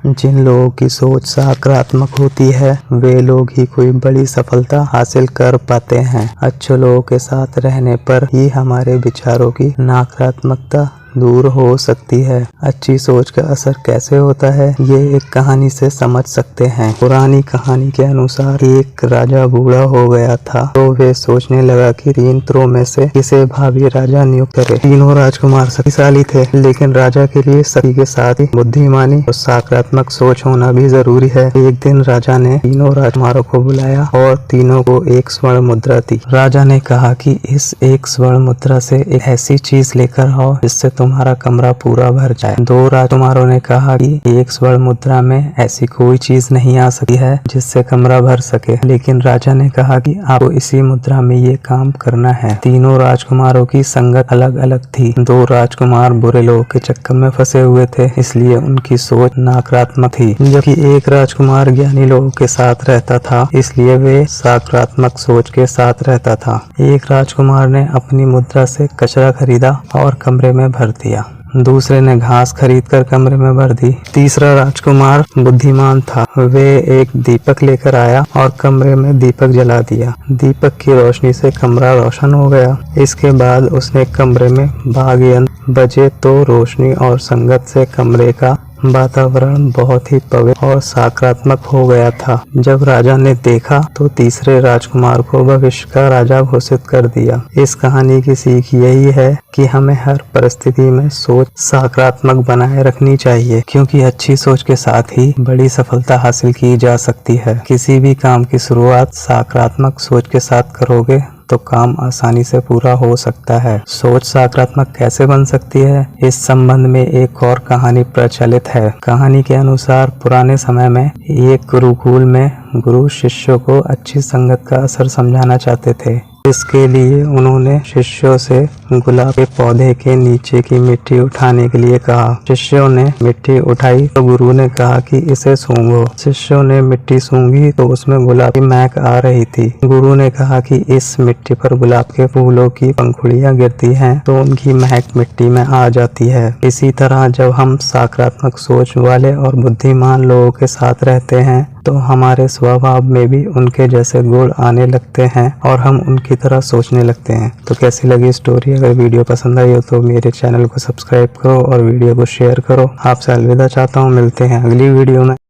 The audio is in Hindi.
जिन लोगों की सोच सकारात्मक होती है वे लोग ही कोई बड़ी सफलता हासिल कर पाते हैं। अच्छे लोगों के साथ रहने पर ही हमारे विचारों की नकारात्मकता दूर हो सकती है। अच्छी सोच का असर कैसे होता है ये एक कहानी से समझ सकते हैं। पुरानी कहानी के अनुसार एक राजा बूढ़ा हो गया था तो वे सोचने लगा कि 3 पुत्रों में से किसे भावी राजा नियुक्त करे। तीनों राजकुमार शक्तिशाली थे लेकिन राजा के लिए शक्ति के साथ ही बुद्धिमानी और सकारात्मक सोच होना भी जरूरी है। एक दिन राजा ने तीनों राजकुमारों को बुलाया और तीनों को एक स्वर्ण मुद्रा दी। राजा ने कहा कि इस एक स्वर्ण मुद्रा से एक ऐसी चीज लेकर आओ जिससे तुम्हारा कमरा पूरा भर जाए। 2 राजकुमारों ने कहा कि एक स्वर्ण मुद्रा में ऐसी कोई चीज नहीं आ सकती है जिससे कमरा भर सके, लेकिन राजा ने कहा कि आपको इसी मुद्रा में ये काम करना है। तीनों राजकुमारों की संगत अलग अलग थी। 2 राजकुमार बुरे लोगों के चक्कर में फंसे हुए थे इसलिए उनकी सोच नकारात्मक थी, जबकि एक राजकुमार ज्ञानी लोगों के साथ रहता था इसलिए वे सकारात्मक सोच के साथ रहता था। एक राजकुमार ने अपनी मुद्रा से कचरा खरीदा और कमरे में भर दिया। दूसरे ने घास खरीदकर कमरे में भर दी। तीसरा राजकुमार बुद्धिमान था, वे एक दीपक लेकर आया और कमरे में दीपक जला दिया। दीपक की रोशनी से कमरा रोशन हो गया। इसके बाद उसने कमरे में वाद्य यंत्र बजे तो रोशनी और संगत से कमरे का वातावरण बहुत ही पवित्र और सकारात्मक हो गया था। जब राजा ने देखा तो तीसरे राजकुमार को भविष्य का राजा घोषित कर दिया। इस कहानी की सीख यही है कि हमें हर परिस्थिति में सोच सकारात्मक बनाए रखनी चाहिए, क्योंकि अच्छी सोच के साथ ही बड़ी सफलता हासिल की जा सकती है। किसी भी काम की शुरुआत सकारात्मक सोच के साथ करोगे तो काम आसानी से पूरा हो सकता है। सोच सकारात्मक कैसे बन सकती है, इस संबंध में एक और कहानी प्रचलित है। कहानी के अनुसार पुराने समय में एक गुरुकुल में गुरु शिष्यों को अच्छी संगत का असर समझाना चाहते थे। इसके लिए उन्होंने शिष्यों से गुलाब के पौधे के नीचे की मिट्टी उठाने के लिए कहा। शिष्यों ने मिट्टी उठाई तो गुरु ने कहा कि इसे सूंघो। शिष्यों ने मिट्टी सूंघी तो उसमें गुलाब की महक आ रही थी। गुरु ने कहा कि इस मिट्टी पर गुलाब के फूलों की पंखुड़ियां गिरती हैं तो उनकी महक मिट्टी में आ जाती है। इसी तरह जब हम सकारात्मक सोच वाले और बुद्धिमान लोगों के साथ रहते हैं तो हमारे स्वभाव में भी उनके जैसे गुण आने लगते हैं और हम उनकी तरह सोचने लगते हैं। तो कैसी लगी स्टोरी? अगर वीडियो पसंद आई हो तो मेरे चैनल को सब्सक्राइब करो और वीडियो को शेयर करो। आपसे अलविदा चाहता हूँ, मिलते हैं अगली वीडियो में।